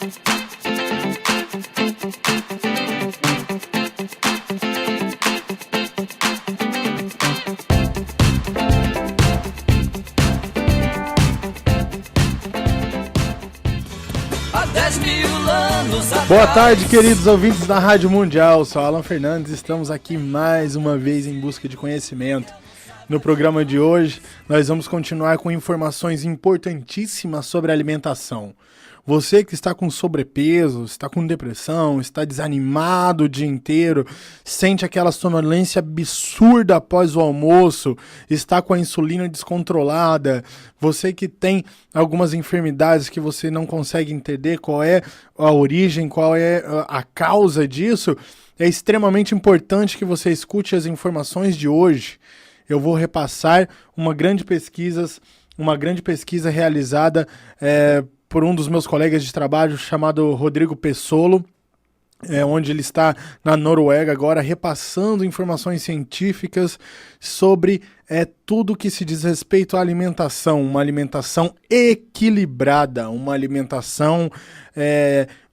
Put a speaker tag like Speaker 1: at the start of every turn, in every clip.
Speaker 1: Boa tarde, queridos ouvintes da Rádio Mundial. Sou Alan Fernandes, estamos aqui mais uma vez em busca de conhecimento. No programa de hoje, nós vamos continuar com informações importantíssimas sobre alimentação. Você que está com sobrepeso, está com depressão, está desanimado o dia inteiro, sente aquela sonolência absurda após o almoço, está com a insulina descontrolada, você que tem algumas enfermidades que você não consegue entender qual é a origem, qual é a causa disso, é extremamente importante que você escute as informações de hoje. Eu vou repassar uma grande pesquisa realizada por um dos meus colegas de trabalho chamado Rodrigo Pessolo, onde ele está na Noruega agora repassando informações científicas sobre tudo que se diz respeito à alimentação, uma alimentação equilibrada, uma alimentação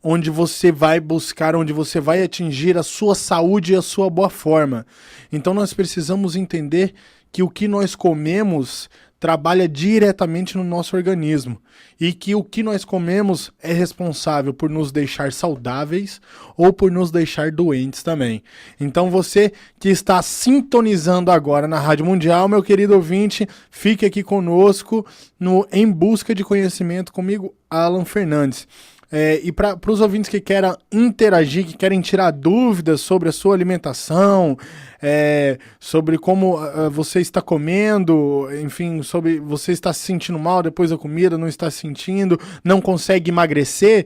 Speaker 1: onde você vai buscar, onde você vai atingir a sua saúde e a sua boa forma. Então nós precisamos entender que o que nós comemos trabalha diretamente no nosso organismo e que o que nós comemos é responsável por nos deixar saudáveis ou por nos deixar doentes também. Então você que está sintonizando agora na Rádio Mundial, meu querido ouvinte, fique aqui conosco no Em Busca de Conhecimento comigo, Alan Fernandes. E para os ouvintes que querem interagir, que querem tirar dúvidas sobre a sua alimentação, sobre como você está comendo, enfim, sobre você está se sentindo mal depois da comida, não está se sentindo, não consegue emagrecer,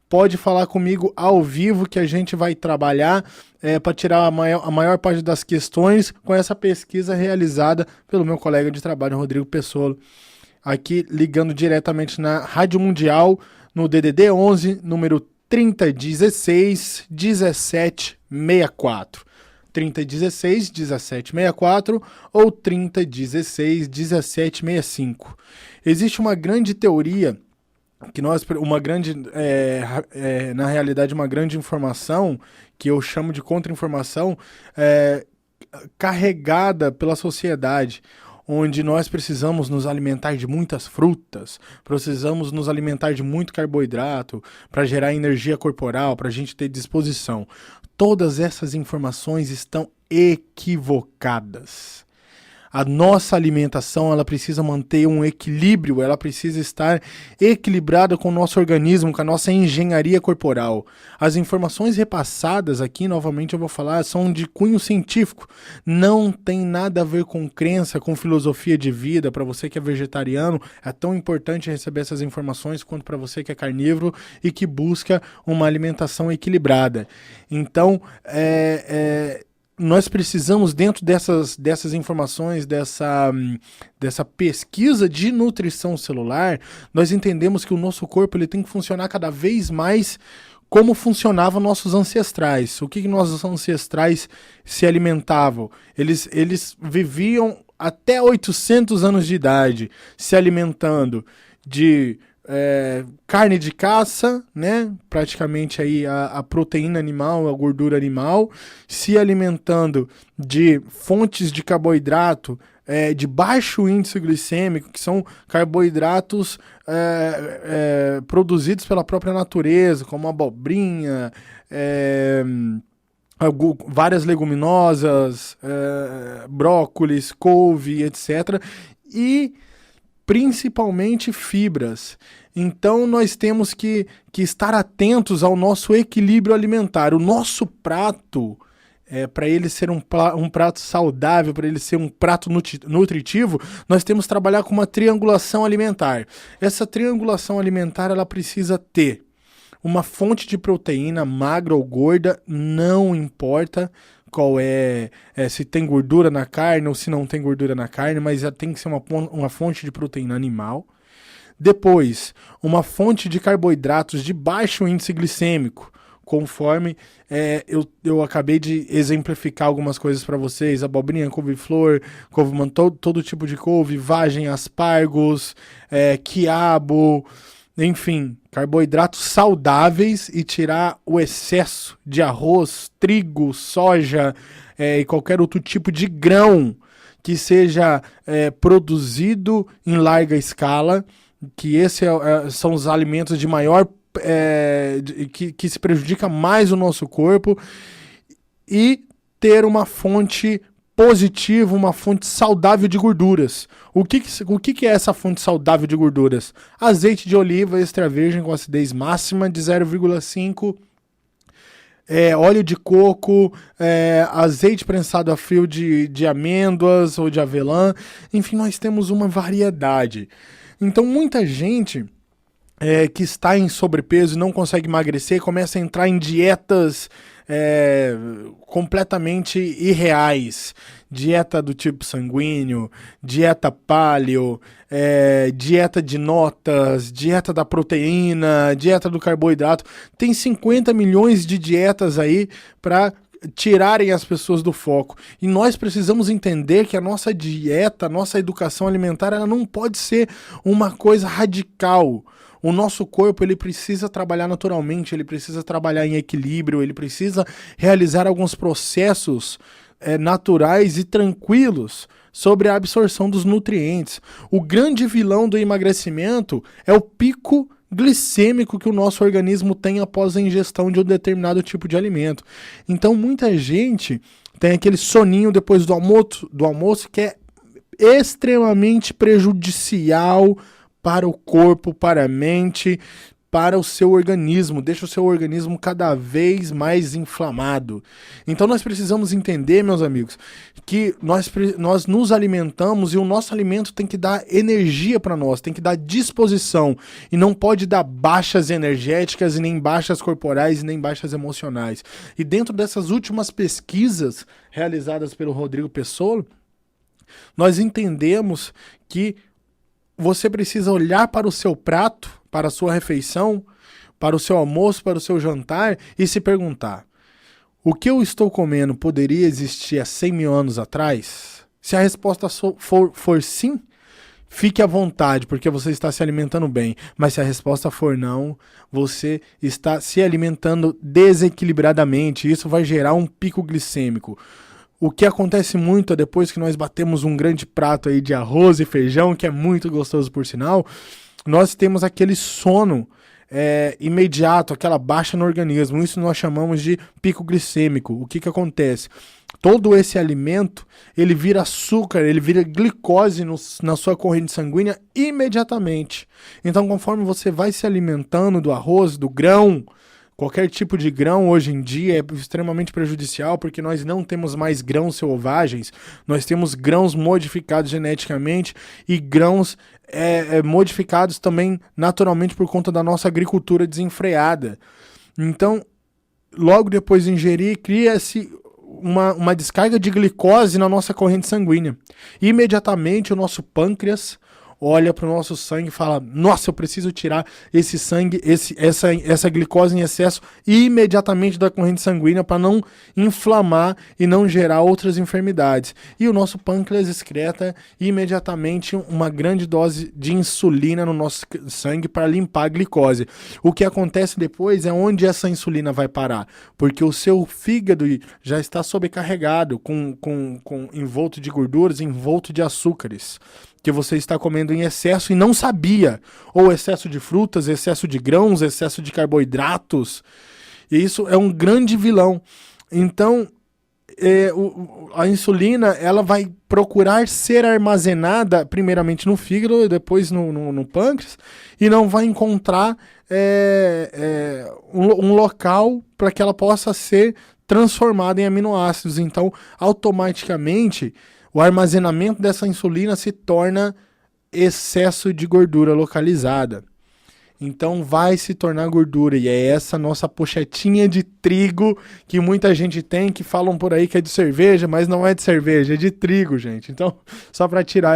Speaker 1: pode falar comigo ao vivo que a gente vai trabalhar para tirar a maior parte das questões com essa pesquisa realizada pelo meu colega de trabalho, Rodrigo Pessolo, aqui ligando diretamente na Rádio Mundial, no DDD 11, número 3016 1764. 3016 1764 ou 3016 1765. Existe uma grande teoria, na realidade uma grande informação, que eu chamo de contra-informação, carregada pela sociedade, onde nós precisamos nos alimentar de muitas frutas, precisamos nos alimentar de muito carboidrato para gerar energia corporal, para a gente ter disposição. Todas essas informações estão equivocadas. A nossa alimentação, ela precisa manter um equilíbrio, ela precisa estar equilibrada com o nosso organismo, com a nossa engenharia corporal. As informações repassadas aqui, novamente eu vou falar, são de cunho científico. Não tem nada a ver com crença, com filosofia de vida. Para você que é vegetariano, é tão importante receber essas informações quanto para você que é carnívoro e que busca uma alimentação equilibrada. Então, nós precisamos, dentro dessas informações, dessa pesquisa de nutrição celular, nós entendemos que o nosso corpo ele tem que funcionar cada vez mais como funcionavam nossos ancestrais. O que nossos ancestrais se alimentavam? Eles viviam até 800 anos de idade, se alimentando de carne de caça, né? Praticamente aí a proteína animal, a gordura animal, se alimentando de fontes de carboidrato de baixo índice glicêmico, que são carboidratos produzidos pela própria natureza, como abobrinha, várias leguminosas, brócolis, couve, etc. E principalmente fibras. Então nós temos que estar atentos ao nosso equilíbrio alimentar. O nosso prato, para ele ser um prato saudável, para ele ser um prato nutritivo, nós temos que trabalhar com uma triangulação alimentar. Essa triangulação alimentar, ela precisa ter uma fonte de proteína, magra ou gorda, não importa qual se tem gordura na carne ou se não tem gordura na carne, mas tem que ser uma fonte de proteína animal. Depois, uma fonte de carboidratos de baixo índice glicêmico, conforme eu acabei de exemplificar algumas coisas para vocês: abobrinha, couve-flor, couve-mantão, todo tipo de couve, vagem, aspargos, quiabo, enfim, carboidratos saudáveis e tirar o excesso de arroz, trigo, soja e qualquer outro tipo de grão que seja produzido em larga escala, que são os alimentos de maior que se prejudica mais o nosso corpo, e ter uma fonte positiva, uma fonte saudável de gorduras. O que é essa fonte saudável de gorduras? Azeite de oliva extra virgem com acidez máxima de 0,5, óleo de coco, azeite prensado a frio de amêndoas ou de avelã. Enfim, nós temos uma variedade. Então, muita gente que está em sobrepeso e não consegue emagrecer começa a entrar em dietas completamente irreais. Dieta do tipo sanguíneo, dieta paleo, dieta de notas, dieta da proteína, dieta do carboidrato. Tem 50 milhões de dietas aí para tirarem as pessoas do foco. E nós precisamos entender que a nossa dieta, a nossa educação alimentar, ela não pode ser uma coisa radical. O nosso corpo, ele precisa trabalhar naturalmente, ele precisa trabalhar em equilíbrio, ele precisa realizar alguns processos naturais e tranquilos sobre a absorção dos nutrientes. O grande vilão do emagrecimento é o pico glicêmico que o nosso organismo tem após a ingestão de um determinado tipo de alimento. Então, muita gente tem aquele soninho depois do almoço que é extremamente prejudicial para o corpo, para a mente, para o seu organismo, deixa o seu organismo cada vez mais inflamado. Então nós precisamos entender, meus amigos, que nós nos alimentamos e o nosso alimento tem que dar energia para nós, tem que dar disposição, e não pode dar baixas energéticas, e nem baixas corporais, e nem baixas emocionais. E dentro dessas últimas pesquisas realizadas pelo Rodrigo Pessoa, nós entendemos que você precisa olhar para o seu prato, para a sua refeição, para o seu almoço, para o seu jantar e se perguntar: o que eu estou comendo poderia existir há 100 mil anos atrás? Se a resposta for sim, fique à vontade, porque você está se alimentando bem. Mas se a resposta for não, você está se alimentando desequilibradamente. Isso vai gerar um pico glicêmico. O que acontece muito é depois que nós batemos um grande prato aí de arroz e feijão, que é muito gostoso por sinal, nós temos aquele sono imediato, aquela baixa no organismo. Isso nós chamamos de pico glicêmico. O que acontece? Todo esse alimento, ele vira açúcar, ele vira glicose na sua corrente sanguínea imediatamente. Então, conforme você vai se alimentando do arroz, do grão, qualquer tipo de grão hoje em dia é extremamente prejudicial, porque nós não temos mais grãos selvagens, nós temos grãos modificados geneticamente e grãos modificados também naturalmente por conta da nossa agricultura desenfreada. Então, logo depois de ingerir, cria-se uma descarga de glicose na nossa corrente sanguínea. Imediatamente o nosso pâncreas olha para o nosso sangue e fala: nossa, eu preciso tirar esse sangue, essa glicose em excesso imediatamente da corrente sanguínea para não inflamar e não gerar outras enfermidades. E o nosso pâncreas excreta imediatamente uma grande dose de insulina no nosso sangue para limpar a glicose. O que acontece depois é onde essa insulina vai parar, porque o seu fígado já está sobrecarregado com envolto de gorduras, envolto de açúcares, que você está comendo em excesso e não sabia, ou excesso de frutas, excesso de grãos, excesso de carboidratos, e isso é um grande vilão. Então, a insulina, ela vai procurar ser armazenada primeiramente no fígado, depois no pâncreas, e não vai encontrar um local para que ela possa ser transformada em aminoácidos. Então, automaticamente, o armazenamento dessa insulina se torna excesso de gordura localizada. Então vai se tornar gordura, e é essa nossa pochetinha de trigo que muita gente tem, que falam por aí que é de cerveja, mas não é de cerveja, é de trigo, gente. Então, só para tirar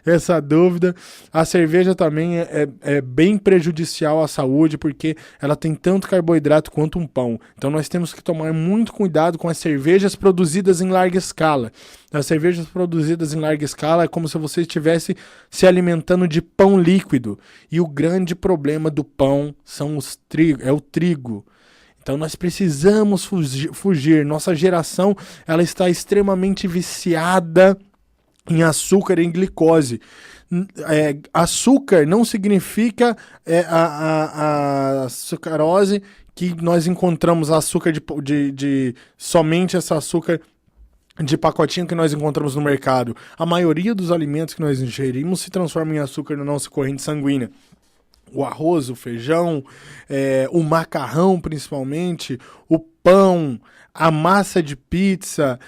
Speaker 1: essa dúvida, a cerveja também é bem prejudicial à saúde, porque ela tem tanto carboidrato quanto um pão. Então nós temos que tomar muito cuidado com as cervejas produzidas em larga escala. As cervejas produzidas em larga escala é como se você estivesse se alimentando de pão líquido, e o grande problema problema do pão é o trigo. Então nós precisamos fugir. Nossa geração ela está extremamente viciada em açúcar e em glicose. Açúcar não significa a sucarose que nós encontramos, açúcar de somente esse açúcar de pacotinho que nós encontramos no mercado. A maioria dos alimentos que nós ingerimos se transforma em açúcar na nossa corrente sanguínea. O arroz, o feijão, o macarrão principalmente, o pão, a massa de pizza,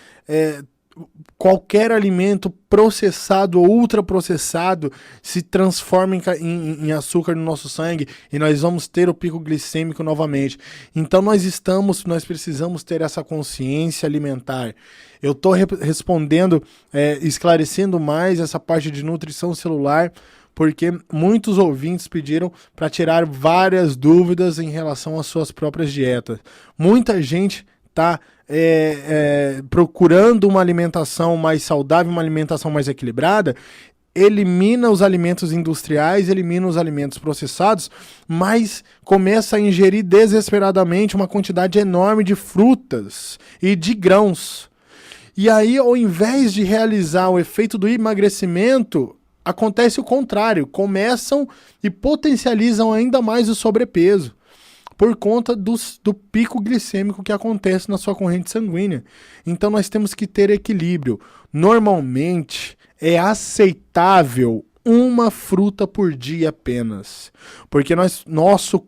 Speaker 1: qualquer alimento processado ou ultraprocessado se transforma em açúcar no nosso sangue e nós vamos ter o pico glicêmico novamente. Então nós precisamos ter essa consciência alimentar. Eu estou respondendo, esclarecendo mais essa parte de nutrição celular, porque muitos ouvintes pediram para tirar várias dúvidas em relação às suas próprias dietas. Muita gente está procurando uma alimentação mais saudável, uma alimentação mais equilibrada, elimina os alimentos industriais, elimina os alimentos processados, mas começa a ingerir desesperadamente uma quantidade enorme de frutas e de grãos. E aí, ao invés de realizar o efeito do emagrecimento, acontece o contrário, começam e potencializam ainda mais o sobrepeso, por conta do pico glicêmico que acontece na sua corrente sanguínea. Então nós temos que ter equilíbrio. Normalmente é aceitável uma fruta por dia apenas, porque nossa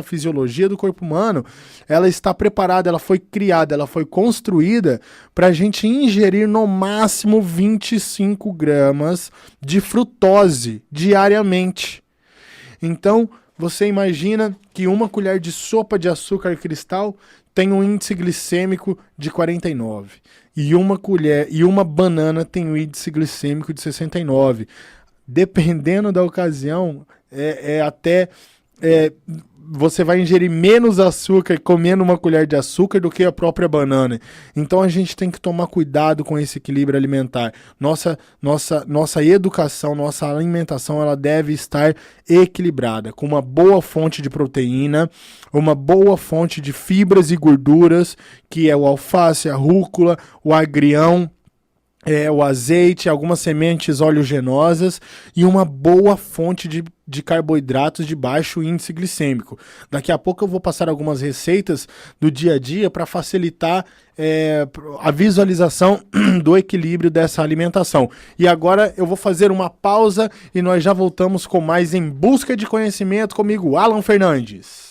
Speaker 1: fisiologia do corpo humano, ela está preparada, ela foi criada, ela foi construída para a gente ingerir no máximo 25 gramas de frutose diariamente. Então, você imagina que uma colher de sopa de açúcar cristal tem um índice glicêmico de 49. E uma banana tem um índice glicêmico de 69. Dependendo da ocasião, você vai ingerir menos açúcar comendo uma colher de açúcar do que a própria banana. Então a gente tem que tomar cuidado com esse equilíbrio alimentar. Nossa educação, nossa alimentação, ela deve estar equilibrada, com uma boa fonte de proteína, uma boa fonte de fibras e gorduras, que é o alface, a rúcula, o agrião, o azeite, algumas sementes oleaginosas e uma boa fonte de carboidratos de baixo índice glicêmico. Daqui a pouco eu vou passar algumas receitas do dia a dia para facilitar a visualização do equilíbrio dessa alimentação. E agora eu vou fazer uma pausa e nós já voltamos com mais Em Busca de Conhecimento comigo, Alan Fernandes.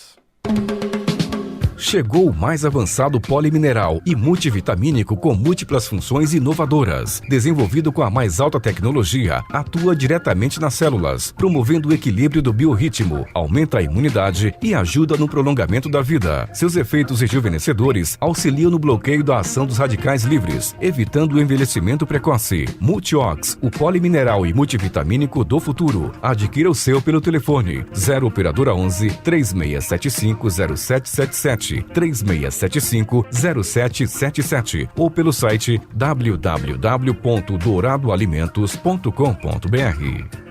Speaker 2: Chegou o mais avançado polimineral e multivitamínico com múltiplas funções inovadoras. Desenvolvido com a mais alta tecnologia, atua diretamente nas células, promovendo o equilíbrio do biorritmo, aumenta a imunidade e ajuda no prolongamento da vida. Seus efeitos rejuvenescedores auxiliam no bloqueio da ação dos radicais livres, evitando o envelhecimento precoce. Multiox, o polimineral e multivitamínico do futuro. Adquira o seu pelo telefone 0 operadora 11 3675 0777. 3675-0777 ou pelo site www.douradoalimentos.com.br.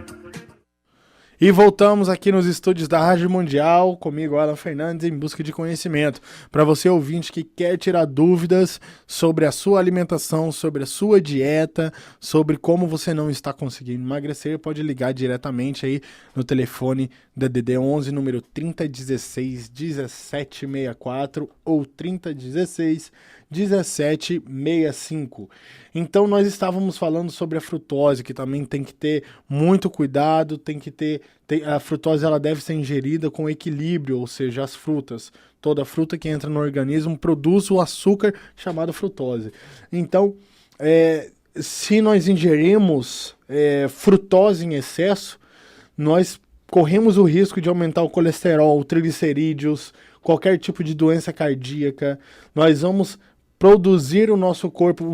Speaker 1: E voltamos aqui nos estúdios da Rádio Mundial, comigo, Alan Fernandes, em busca de conhecimento. Para você, ouvinte, que quer tirar dúvidas sobre a sua alimentação, sobre a sua dieta, sobre como você não está conseguindo emagrecer, pode ligar diretamente aí no telefone da DDD 11, número 3016 1764 ou 3016 1765. Então nós estávamos falando sobre a frutose, que também tem que ter muito cuidado, a frutose ela deve ser ingerida com equilíbrio, ou seja, as frutas. Toda fruta que entra no organismo produz o açúcar chamado frutose. Então, se nós ingerimos frutose em excesso, nós corremos o risco de aumentar o colesterol, triglicerídeos, qualquer tipo de doença cardíaca. Nós vamos produzir o nosso corpo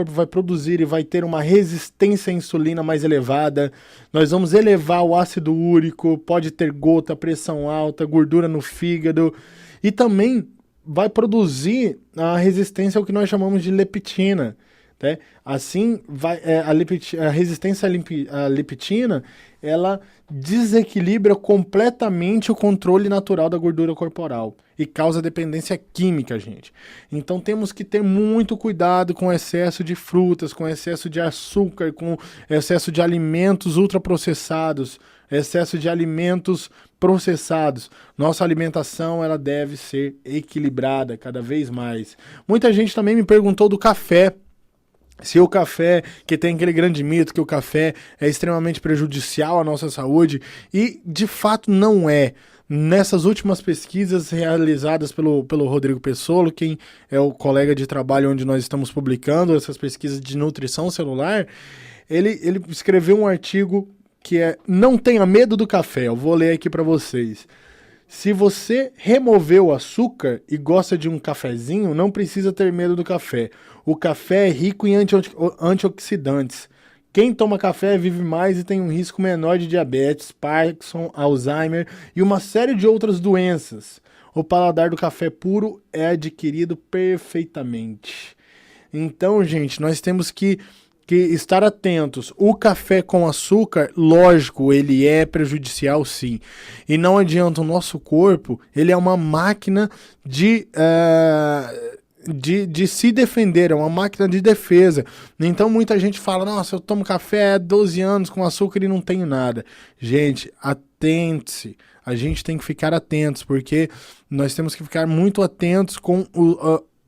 Speaker 1: vai produzir e vai ter uma resistência à insulina mais elevada. Nós vamos elevar o ácido úrico, pode ter gota, pressão alta, gordura no fígado e também vai produzir a resistência ao que nós chamamos de leptina. Né? Assim, a resistência à leptina, ela desequilibra completamente o controle natural da gordura corporal e causa dependência química, gente. Então temos que ter muito cuidado com o excesso de frutas, com o excesso de açúcar, com o excesso de alimentos ultraprocessados, excesso de alimentos processados. Nossa alimentação, ela deve ser equilibrada cada vez mais. Muita gente também me perguntou do café. Se o café, que tem aquele grande mito que o café é extremamente prejudicial à nossa saúde, e de fato não é. Nessas últimas pesquisas realizadas pelo Rodrigo Pessolo, quem é o colega de trabalho onde nós estamos publicando essas pesquisas de nutrição celular, ele escreveu um artigo que é "Não tenha medo do café". Eu vou ler aqui para vocês. Se você removeu o açúcar e gosta de um cafezinho, não precisa ter medo do café. O café é rico em antioxidantes. Quem toma café vive mais e tem um risco menor de diabetes, Parkinson, Alzheimer e uma série de outras doenças. O paladar do café puro é adquirido perfeitamente. Então, gente, nós temos que estar atentos. O café com açúcar, lógico, ele é prejudicial, sim. E não adianta, o nosso corpo, ele é uma máquina de se defender, é uma máquina de defesa. Então muita gente fala, nossa, eu tomo café há 12 anos com açúcar e não tenho nada. Gente, atente-se. A gente tem que ficar atentos, porque nós temos que ficar muito atentos com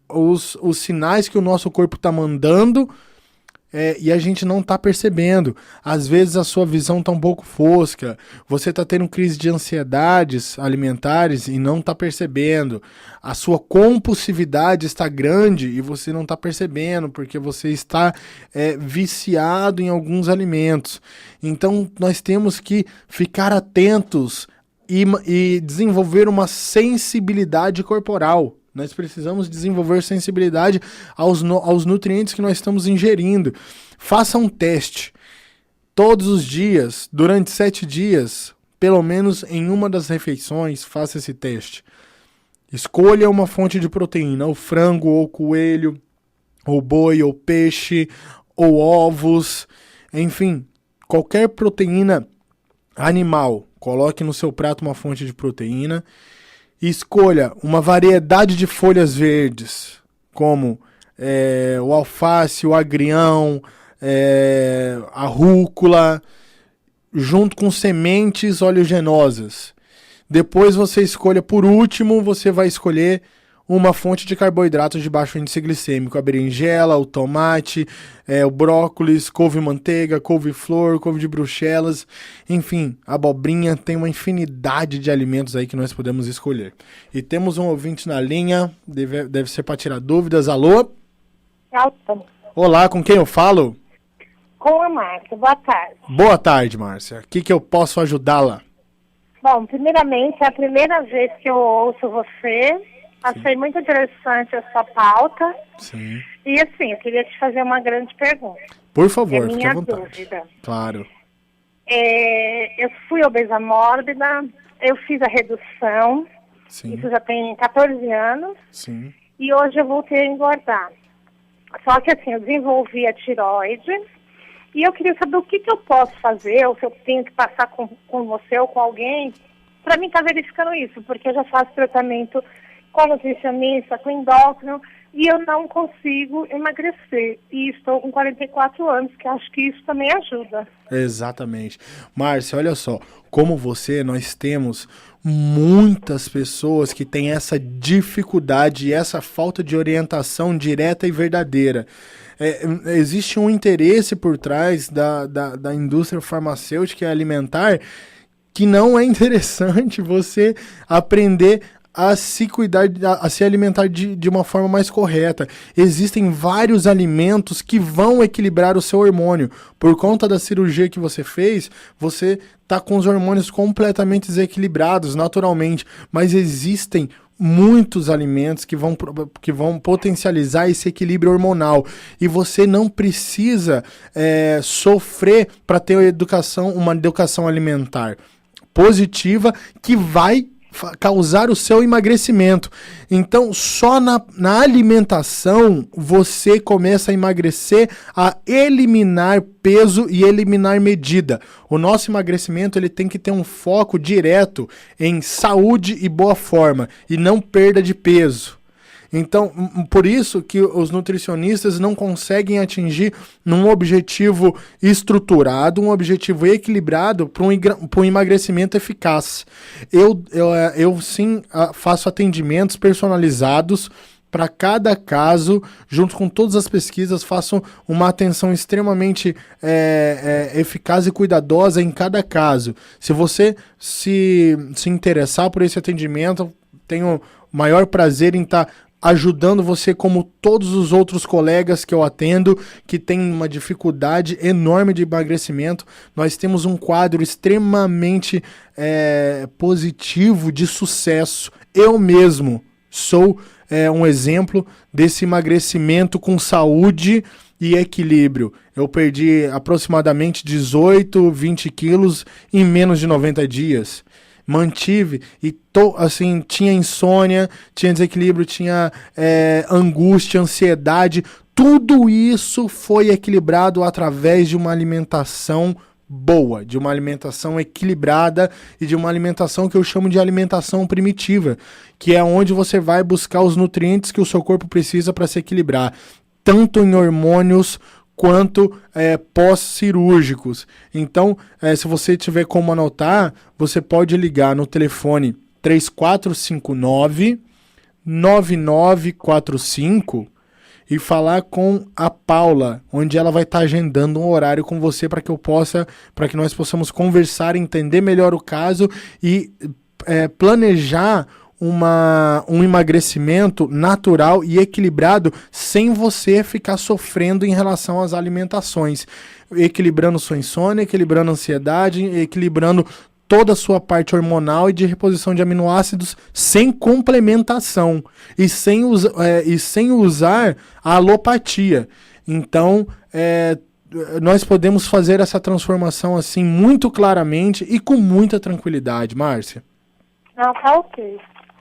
Speaker 1: os sinais que o nosso corpo está mandando, e a gente não tá percebendo. Às vezes a sua visão tá um pouco fosca, você tá tendo crise de ansiedades alimentares e não tá percebendo. A sua compulsividade está grande e você não tá percebendo, porque você está viciado em alguns alimentos. Então nós temos que ficar atentos e desenvolver uma sensibilidade corporal. Nós precisamos desenvolver sensibilidade aos nutrientes que nós estamos ingerindo. Faça um teste. Todos os dias, durante 7 dias, pelo menos em uma das refeições, faça esse teste. Escolha uma fonte de proteína, ou frango, ou coelho, ou boi, ou peixe, ou ovos. Enfim, qualquer proteína animal. Coloque no seu prato uma fonte de proteína. Escolha uma variedade de folhas verdes, como o alface, o agrião, a rúcula, junto com sementes oleaginosas. Depois você escolha, por último, você vai escolher uma fonte de carboidratos de baixo índice glicêmico, a berinjela, o tomate, o brócolis, couve-manteiga, couve-flor, couve de bruxelas, enfim, a abobrinha. Tem uma infinidade de alimentos aí que nós podemos escolher. E temos um ouvinte na linha, deve ser para tirar dúvidas. Alô?
Speaker 3: Alô.
Speaker 1: Olá, com quem eu falo?
Speaker 3: Com a Márcia, boa tarde.
Speaker 1: Boa tarde, Márcia. O que eu posso ajudá-la?
Speaker 3: Bom, primeiramente, é a primeira vez que eu ouço você. Achei muito interessante a sua pauta.
Speaker 1: Sim.
Speaker 3: E assim, eu queria te fazer uma grande pergunta.
Speaker 1: Por favor,
Speaker 3: é
Speaker 1: fique à
Speaker 3: minha
Speaker 1: vontade.
Speaker 3: Dúvida.
Speaker 1: Claro.
Speaker 3: Eu fui obesa mórbida, eu fiz a redução,
Speaker 1: Sim.
Speaker 3: Isso já tem 14 anos,
Speaker 1: Sim.
Speaker 3: e hoje eu voltei a engordar. Só que assim, eu desenvolvi a tireoide, e eu queria saber o que eu posso fazer, ou se eu tenho que passar com você ou com alguém, para mim estar verificando isso, porque eu já faço tratamento com nutricionista, com endócrino, e eu não consigo emagrecer. E estou com 44 anos, que acho que isso também ajuda.
Speaker 1: Exatamente. Márcia, olha só, como você, nós temos muitas pessoas que têm essa dificuldade e essa falta de orientação direta e verdadeira. Existe um interesse por trás da indústria farmacêutica e alimentar que não é interessante você aprender a se cuidar, a se alimentar de uma forma mais correta. Existem vários alimentos que vão equilibrar o seu hormônio. Por conta da cirurgia que você fez, você está com os hormônios completamente desequilibrados, naturalmente. Mas existem muitos alimentos que vão potencializar esse equilíbrio hormonal. E você não precisa sofrer para ter uma educação alimentar positiva que vai causar o seu emagrecimento. Então, só na alimentação você começa a emagrecer, a eliminar peso e eliminar medida. O nosso emagrecimento ele tem que ter um foco direto em saúde e boa forma, e não perda de peso. Então, por isso que os nutricionistas não conseguem atingir um objetivo estruturado, um objetivo equilibrado para um emagrecimento eficaz. Eu sim faço atendimentos personalizados para cada caso, junto com todas as pesquisas, faço uma atenção extremamente eficaz e cuidadosa em cada caso. Se você se interessar por esse atendimento, tenho maior prazer em estar ajudando você, como todos os outros colegas que eu atendo, que tem uma dificuldade enorme de emagrecimento. Nós temos um quadro extremamente positivo de sucesso. Eu mesmo sou um exemplo desse emagrecimento com saúde e equilíbrio. Eu perdi aproximadamente 18, 20 quilos em menos de 90 dias. Mantive e assim, tinha insônia, tinha desequilíbrio, tinha angústia, ansiedade. Tudo isso foi equilibrado através de uma alimentação boa, de uma alimentação equilibrada e de uma alimentação que eu chamo de alimentação primitiva, que é onde você vai buscar os nutrientes que o seu corpo precisa para se equilibrar, tanto em hormônios quanto pós-cirúrgicos. Então, se você tiver como anotar, você pode ligar no telefone 3459-9945 e falar com a Paula, onde ela vai estar agendando um horário com você para que nós possamos conversar, entender melhor o caso e planejar um emagrecimento natural e equilibrado sem você ficar sofrendo em relação às alimentações, equilibrando sua insônia, equilibrando a ansiedade, equilibrando toda a sua parte hormonal e de reposição de aminoácidos sem complementação e sem usar a alopatia. Então, nós podemos fazer essa transformação assim muito claramente e com muita tranquilidade, Márcia.
Speaker 3: Não, tá ok.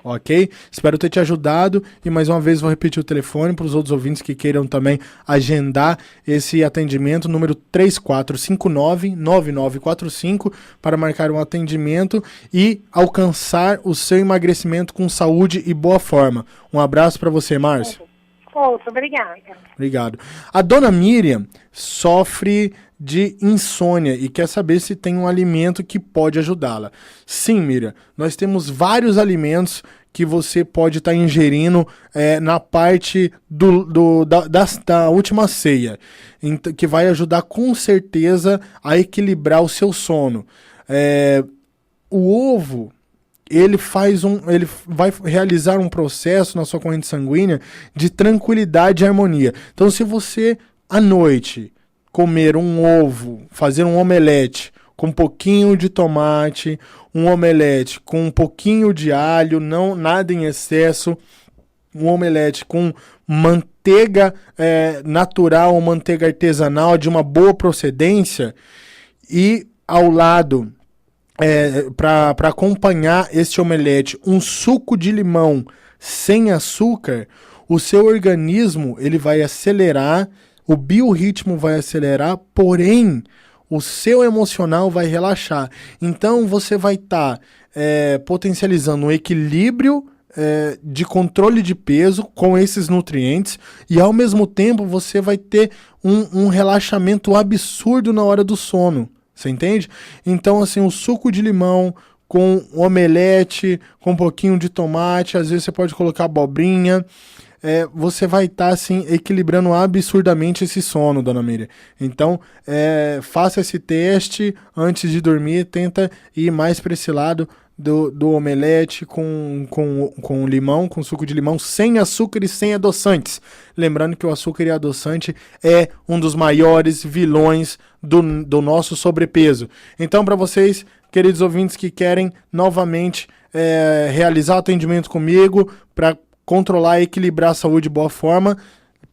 Speaker 1: Ok? Espero ter te ajudado e mais uma vez vou repetir o telefone para os outros ouvintes que queiram também agendar esse atendimento, número 3459-9945, para marcar um atendimento e alcançar o seu emagrecimento com saúde e boa forma. Um abraço para você, Márcio.
Speaker 3: Obrigada.
Speaker 1: Obrigado. A dona Miriam sofre de insônia e quer saber se tem um alimento que pode ajudá-la. Sim, Miriam, nós temos vários alimentos que você pode estar ingerindo na parte da última ceia, que vai ajudar com certeza a equilibrar o seu sono. O ovo, ele vai realizar um processo na sua corrente sanguínea de tranquilidade e harmonia. Então, se você, à noite, comer um ovo, fazer um omelete com um pouquinho de tomate, um omelete com um pouquinho de alho, nada em excesso, um omelete com manteiga natural ou manteiga artesanal de uma boa procedência e ao lado, para acompanhar esse omelete, um suco de limão sem açúcar, o seu organismo ele vai acelerar, o biorritmo vai acelerar, porém o seu emocional vai relaxar. Então você vai estar potencializando um equilíbrio de controle de peso com esses nutrientes e ao mesmo tempo você vai ter um relaxamento absurdo na hora do sono. Você entende? Então, assim, o suco de limão com omelete, com um pouquinho de tomate, às vezes você pode colocar abobrinha, você vai estar, assim, equilibrando absurdamente esse sono, dona Miriam. Então, faça esse teste antes de dormir, tenta ir mais para esse lado do omelete com limão, com suco de limão, sem açúcar e sem adoçantes. Lembrando que o açúcar e adoçante é um dos maiores vilões do nosso sobrepeso. Então, para vocês, queridos ouvintes que querem novamente realizar o atendimento comigo para controlar e equilibrar a saúde de boa forma,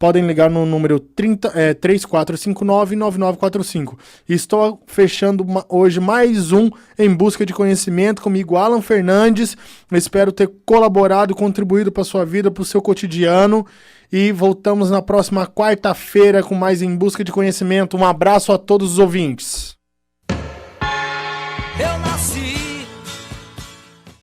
Speaker 1: podem ligar no número 3459-9945. Estou fechando hoje mais um Em Busca de Conhecimento, comigo Alan Fernandes. Eu espero ter colaborado, contribuído para a sua vida, para o seu cotidiano. E voltamos na próxima quarta-feira com mais Em Busca de Conhecimento. Um abraço a todos os ouvintes.
Speaker 4: Eu nasci